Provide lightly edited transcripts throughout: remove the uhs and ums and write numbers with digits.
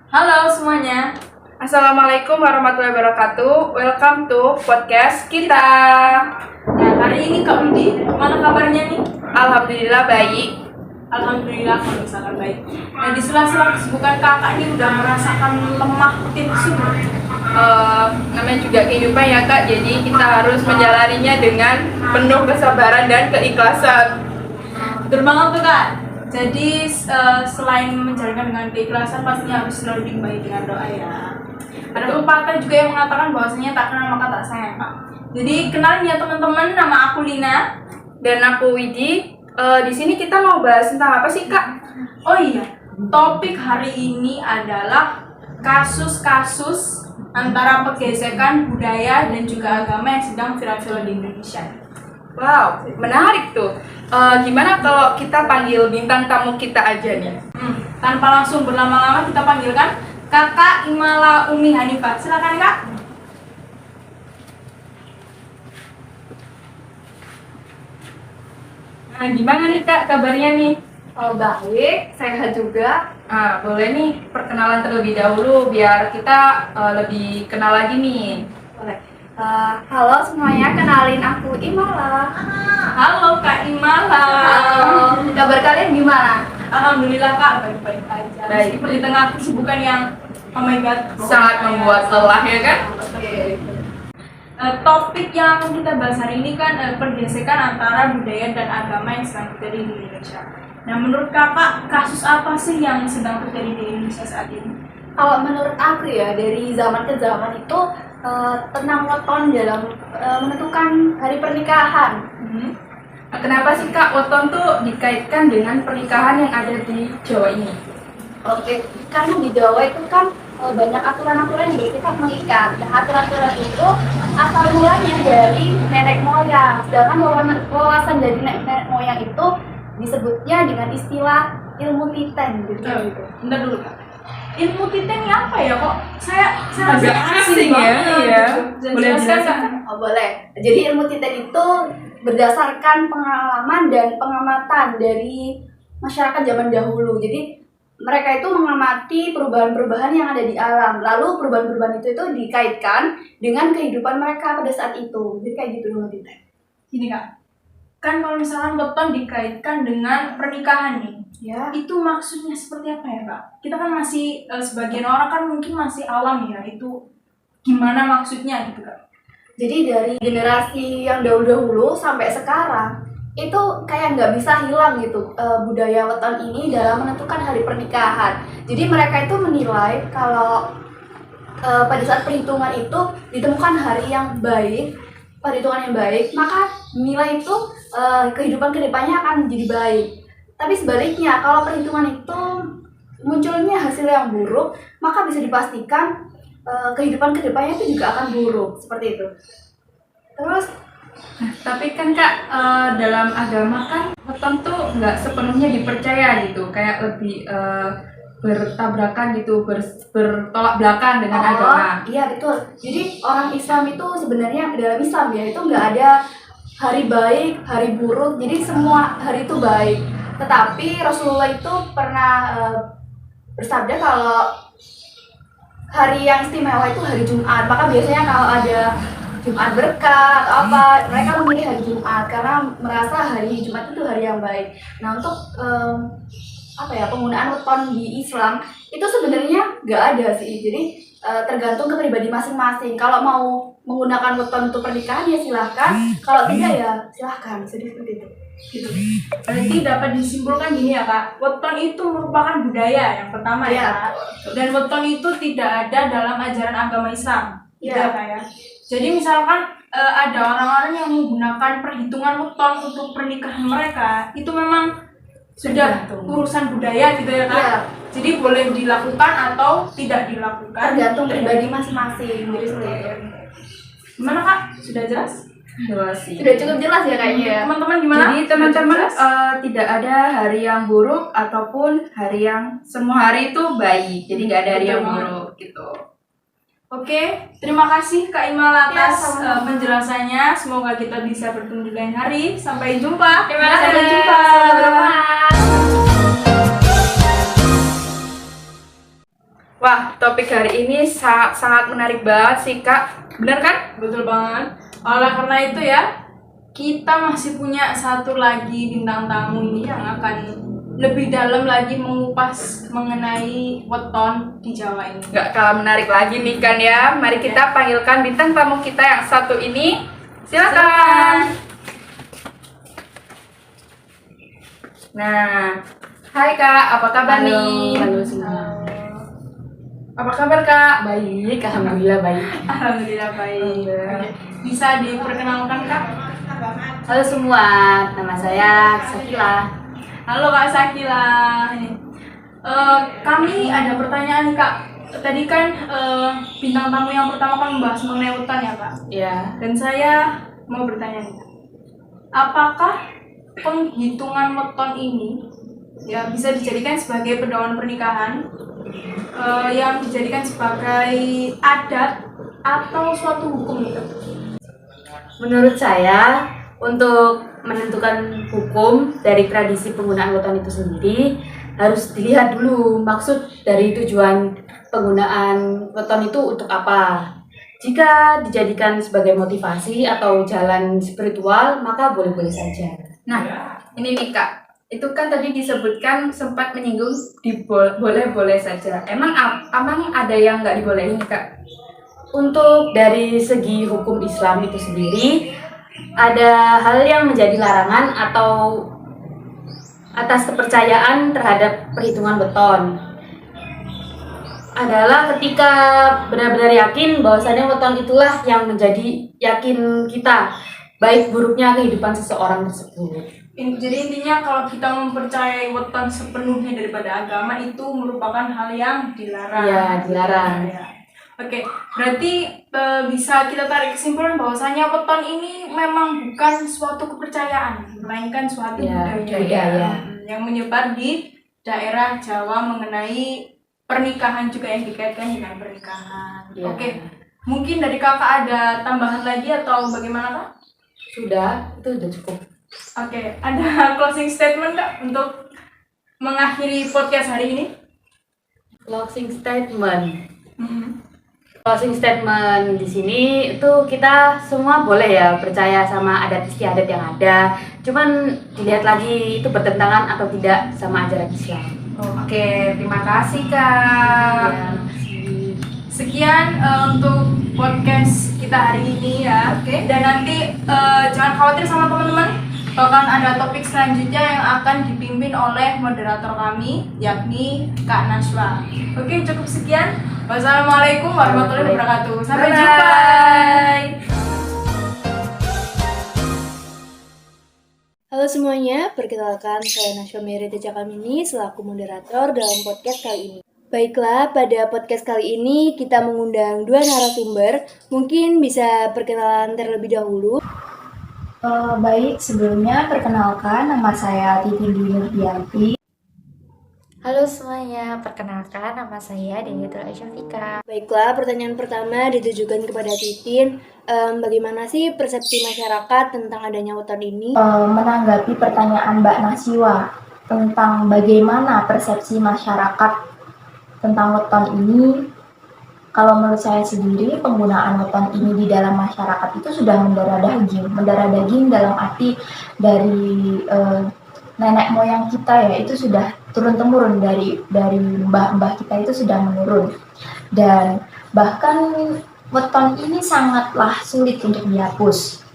Halo semuanya. Assalamualaikum warahmatullahi wabarakatuh. Welcome to podcast kita. Nah, hari ini Kak Widi, mana kabarnya nih? Alhamdulillah baik. Alhamdulillah kalau misalkan baik. Nah, di sela-sela kesibukan kakak ini udah merasakan lemah tipsu. Namanya juga kehidupan ya kak. Jadi kita harus menjalaninya dengan penuh kesabaran dan keikhlasan. Betul banget tuh Kak. Jadi selain menjalankan dengan keikhlasan, pastinya harus selalu diimbangi dengan doa ya. Ada pepatah juga yang mengatakan bahwasanya tak kenal maka tak sayang Kak. Jadi kenalin ya teman-teman, nama aku Lina. Dan aku Widi. Di sini kita mau bahas tentang apa sih kak? Oh iya, topik hari ini adalah kasus-kasus antara pergesekan budaya dan juga agama yang sedang viral-viral di Indonesia. Wow, menarik tuh. Gimana kalau kita panggil bintang tamu kita aja nih? Tanpa langsung berlama-lama kita panggilkan Kakak Imala Umi Hanifah. Silakan Kak. Nah, gimana nih kak kabarnya nih? Oh, baik, sehat juga. Boleh nih perkenalan terlebih dahulu biar kita lebih kenal lagi nih. Boleh. Halo semuanya, kenalin aku Imala. Halo Kak Imala. Halo, kabar kalian gimana? Alhamdulillah Kak, baik-baik aja. Baik. Meskipun di tengah kesibukan yang oh my god, Sangat membuat lelah ya kan? Oke. Topik yang kita bahas hari ini kan pergesekan antara budaya dan agama yang sedang terjadi di Indonesia. Nah, menurut kakak, kasus apa sih yang sedang terjadi di Indonesia saat ini? Kalau menurut aku ya, dari zaman ke zaman itu tentang weton dalam menentukan hari pernikahan. Kenapa sih kak weton tuh dikaitkan dengan pernikahan yang ada di Jawa ini? Oke, karena di Jawa itu kan banyak aturan-aturan yang bersifat mengikat. Nah, aturan-aturan itu asal mulanya dari nenek moyang. Sedangkan wawasan dari nenek moyang itu disebutnya dengan istilah ilmu titen gitu. Bentar dulu Kak. Ilmu titen ini apa ya kok? Saya Agak asing ya, iya. Boleh jelaskan? Oh, boleh. Jadi ilmu titen itu berdasarkan pengalaman dan pengamatan dari masyarakat zaman dahulu. Jadi mereka itu mengamati perubahan-perubahan yang ada di alam. Lalu perubahan-perubahan itu dikaitkan dengan kehidupan mereka pada saat itu. Jadi kayak gitu ilmu titen. Gini Kak, kan kalau misalkan weton dikaitkan dengan pernikahan nih, Ya. itu maksudnya seperti apa ya Kak? Kita kan masih, sebagian orang kan mungkin masih awam ya, itu gimana maksudnya gitu Kak? Jadi dari generasi yang dahulu-dahulu sampai sekarang itu kayak nggak bisa hilang gitu budaya weton ini dalam menentukan hari pernikahan. Jadi mereka itu menilai kalau pada saat perhitungan itu ditemukan hari yang baik, perhitungan yang baik, maka nilai itu kehidupan kedepannya akan menjadi baik. Tapi sebaliknya kalau perhitungan itu munculnya hasil yang buruk, maka bisa dipastikan kehidupan kedepannya itu juga akan buruk seperti itu. Terus Tapi kan kak dalam agama kan weton tuh nggak sepenuhnya dipercaya gitu, kayak lebih bertabrakan gitu, bertolak belakang dengan agama. Iya betul. Jadi orang Islam itu sebenarnya dalam Islam ya itu nggak ada hari baik, hari buruk. Jadi semua hari itu baik. Tetapi Rasulullah itu pernah bersabda kalau hari yang istimewa itu hari Jumat. Maka biasanya kalau ada Jumat berkah atau apa, mereka memilih hari Jumat karena merasa hari Jumat itu hari yang baik. Nah untuk penggunaan weton di Islam itu sebenarnya nggak ada sih. Jadi tergantung ke pribadi masing-masing. Kalau mau menggunakan weton untuk pernikahan ya silahkan. Kalau tidak ya silahkan. Jadi seperti itu. Gitu. Berarti dapat disimpulkan gini ya Kak, weton itu merupakan budaya yang pertama ya, dan weton itu tidak ada dalam ajaran agama Islam, tidak Kak ya. Jadi misalkan ada orang-orang yang menggunakan perhitungan weton untuk pernikahan mereka, itu memang sudah urusan budaya gitu ya Kak. Ya. Jadi boleh dilakukan atau tidak dilakukan. Tergantung pribadi masing-masing. Jadi seperti itu. Gimana Kak? Sudah jelas? Jelas sih. Sudah cukup jelas ya kayaknya ya. Teman-teman gimana? Jadi teman-teman Sudah jelas? tidak ada hari yang buruk ataupun hari yang semua hari itu baik. Jadi nggak ada hari yang buruk gitu. Oke, terima kasih Kak Imal Ya, atas sama-sama. penjelasannya. Semoga kita bisa bertemu di lain hari. Sampai jumpa. Terima kasih. Sampai jumpa. Selamat bermalam. Wah, topik hari ini sangat menarik banget sih, Kak. Bener kan? Betul banget. Oleh karena itu ya, kita masih punya satu lagi bintang tamu ini yang akan lebih dalam lagi mengupas mengenai weton di Jawa ini. Nggak kalah menarik lagi nih kan ya. Mari kita panggilkan bintang tamu kita yang satu ini. Silakan. Nah, hai Kak, apa kabar nih? Halo semua. Apa kabar Kak? Baik, alhamdulillah baik. Alhamdulillah baik. Oke. Bisa diperkenalkan Kak? Halo semua, nama saya Sakila. Halo Kak Sakila. Kami ada pertanyaan nih Kak. Tadi kan bintang tamu yang pertama kan membahas mengenai hutan ya Kak. Ya, Dan saya mau bertanya nih, apakah penghitungan weton ini ya bisa dijadikan sebagai pedoman pernikahan yang dijadikan sebagai adat atau suatu hukum gitu? menurut saya untuk menentukan hukum dari tradisi penggunaan weton itu sendiri harus dilihat dulu maksud dari tujuan penggunaan weton itu untuk apa. Jika dijadikan sebagai motivasi atau jalan spiritual, maka boleh-boleh saja. Nah, ini nih Kak. Itu kan tadi disebutkan sempat menyinggung boleh-boleh saja. Emang ada yang nggak dibolehin Kak? Untuk dari segi hukum Islam itu sendiri, ada hal yang menjadi larangan atau atas kepercayaan terhadap perhitungan weton. Adalah ketika benar-benar yakin bahwasannya weton itulah yang menjadi yakin kita, baik buruknya kehidupan seseorang tersebut. Jadi intinya kalau kita mempercayai weton sepenuhnya daripada agama itu merupakan hal yang dilarang. Ya, dilarang. Ya. Oke, berarti bisa kita tarik kesimpulan bahwasanya weton ini memang bukan suatu kepercayaan, melainkan suatu Ya, budaya budaya. yang menyebar di daerah Jawa mengenai pernikahan juga yang dikaitkan dengan pernikahan. Ya. Oke, mungkin dari kakak ada tambahan lagi atau bagaimana kak? Sudah, itu sudah cukup. Oke, ada closing statement kak untuk mengakhiri podcast hari ini? Closing statement. Closing statement di sini itu kita semua boleh ya percaya sama adat istiadat yang ada. Cuman dilihat lagi itu bertentangan atau tidak sama ajaran Islam. Oke, terima kasih Kak. Ya. Sekian untuk podcast kita hari ini ya. Oke. Dan nanti jangan khawatir sama teman-teman. Bahkan ada topik selanjutnya yang akan dipimpin oleh moderator kami, yakni Kak Naswa. Oke, cukup sekian. Wassalamualaikum warahmatullahi wabarakatuh. Sampai jumpa. Halo semuanya, perkenalkan saya Naswa Mary Teja Kamini selaku moderator dalam podcast kali ini. Baiklah, pada podcast kali ini kita mengundang dua narasumber. Mungkin bisa perkenalan terlebih dahulu. Baik, sebelumnya perkenalkan nama saya Titi Dwi Nurdianti. Halo semuanya, perkenalkan nama saya Dewitul Aisyafika. Baiklah, pertanyaan pertama ditujukan kepada Titin. Bagaimana sih persepsi masyarakat tentang adanya weton ini? Menanggapi pertanyaan Mbak Nasiwa tentang bagaimana persepsi masyarakat tentang weton ini, kalau menurut saya sendiri penggunaan weton ini di dalam masyarakat itu sudah mendarah daging dalam arti dari nenek moyang kita ya, itu sudah turun temurun dari mbah-mbah kita itu sudah menurun. Dan bahkan weton ini sangatlah sulit untuk dihapus.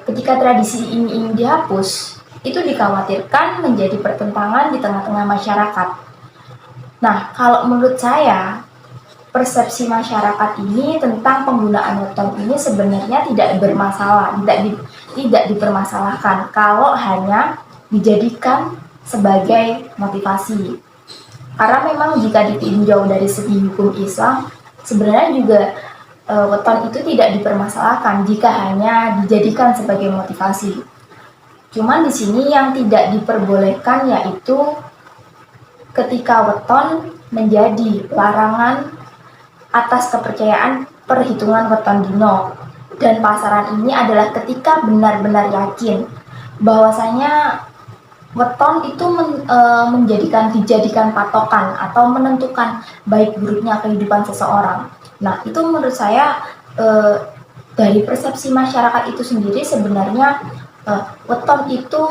Ketika tradisi ini ingin dihapus, itu dikhawatirkan menjadi pertentangan di tengah-tengah masyarakat. Nah, kalau menurut saya, persepsi masyarakat ini tentang penggunaan weton ini sebenarnya tidak bermasalah, tidak dipermasalahkan kalau hanya dijadikan sebagai motivasi. Karena memang jika ditinjau dari segi hukum Islam, sebenarnya juga weton itu tidak dipermasalahkan jika hanya dijadikan sebagai motivasi. Cuman di sini yang tidak diperbolehkan yaitu ketika weton menjadi larangan atas kepercayaan perhitungan weton dino. Dan pasaran ini adalah ketika benar-benar yakin bahwasanya weton itu dijadikan patokan atau menentukan baik buruknya kehidupan seseorang. Nah, itu menurut saya dari persepsi masyarakat itu sendiri sebenarnya weton itu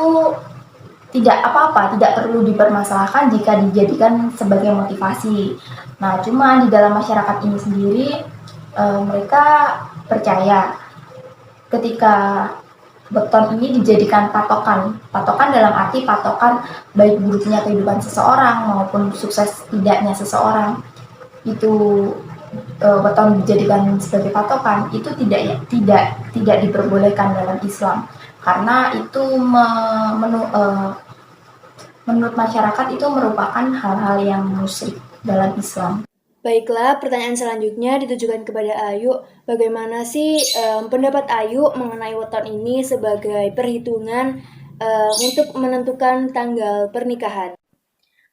tidak apa-apa, tidak perlu dipermasalahkan jika dijadikan sebagai motivasi. Nah, cuma di dalam masyarakat ini sendiri mereka percaya ketika weton ini dijadikan patokan dalam arti patokan baik buruknya kehidupan seseorang maupun sukses tidaknya seseorang, itu weton dijadikan sebagai patokan, itu tidak diperbolehkan dalam Islam, karena itu menurut masyarakat itu merupakan hal-hal yang musyrik dalam Islam. Baiklah, pertanyaan selanjutnya ditujukan kepada Ayu. Bagaimana sih pendapat Ayu mengenai weton ini sebagai perhitungan untuk menentukan tanggal pernikahan?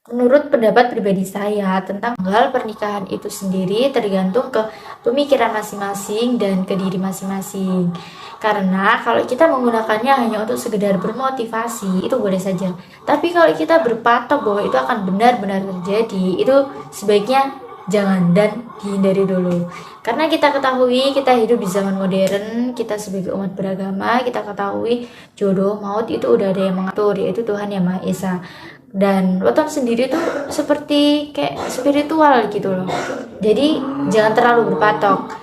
Menurut pendapat pribadi saya tentang tanggal pernikahan itu sendiri tergantung ke pemikiran masing-masing dan ke diri masing-masing. Karena kalau kita menggunakannya hanya untuk sekedar bermotivasi, itu boleh saja. Tapi kalau kita berpatok bahwa itu akan benar-benar terjadi, itu sebaiknya jangan dan dihindari dulu. Karena kita ketahui kita hidup di zaman modern, kita sebagai umat beragama, kita ketahui jodoh maut itu udah ada yang mengatur, yaitu Tuhan Yang Maha Esa. Dan weton sendiri tuh seperti kayak spiritual gitu loh. Jadi jangan terlalu berpatok.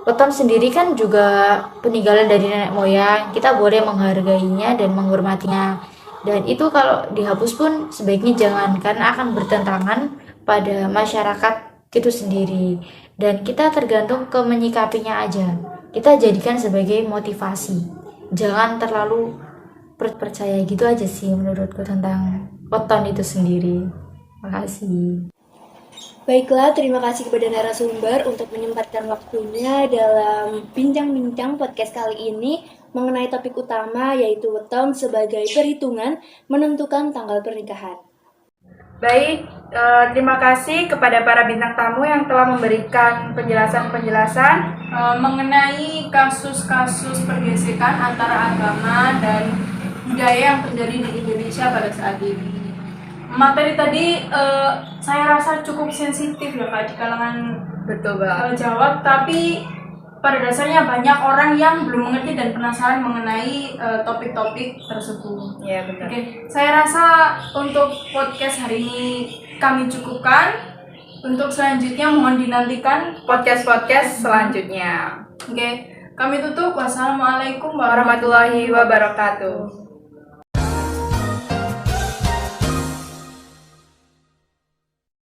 Weton sendiri kan juga peninggalan dari nenek moyang. Kita boleh menghargainya dan menghormatinya. Dan itu kalau dihapus pun sebaiknya jangan, karena akan bertentangan pada masyarakat itu sendiri. Dan kita tergantung ke menyikapinya aja. Kita jadikan sebagai motivasi. Jangan terlalu percaya gitu aja sih menurutku tentang weton itu sendiri. Makasih. Baiklah, terima kasih kepada narasumber untuk menyempatkan waktunya dalam bincang-bincang podcast kali ini mengenai topik utama yaitu weton sebagai perhitungan menentukan tanggal pernikahan. Baik, terima kasih kepada para bintang tamu yang telah memberikan penjelasan-penjelasan mengenai kasus-kasus pergesekan antara agama dan budaya yang terjadi di Indonesia pada saat ini. Materi tadi saya rasa cukup sensitif ya Kak di kalangan betul Mbak. Jawa, tapi pada dasarnya banyak orang yang belum mengerti dan penasaran mengenai topik-topik tersebut. Iya benar. Oke, saya rasa untuk podcast hari ini kami cukupkan. Untuk selanjutnya mohon dinantikan Podcast selanjutnya. Oke, kami tutup. Wassalamualaikum Warahmatullahi wabarakatuh.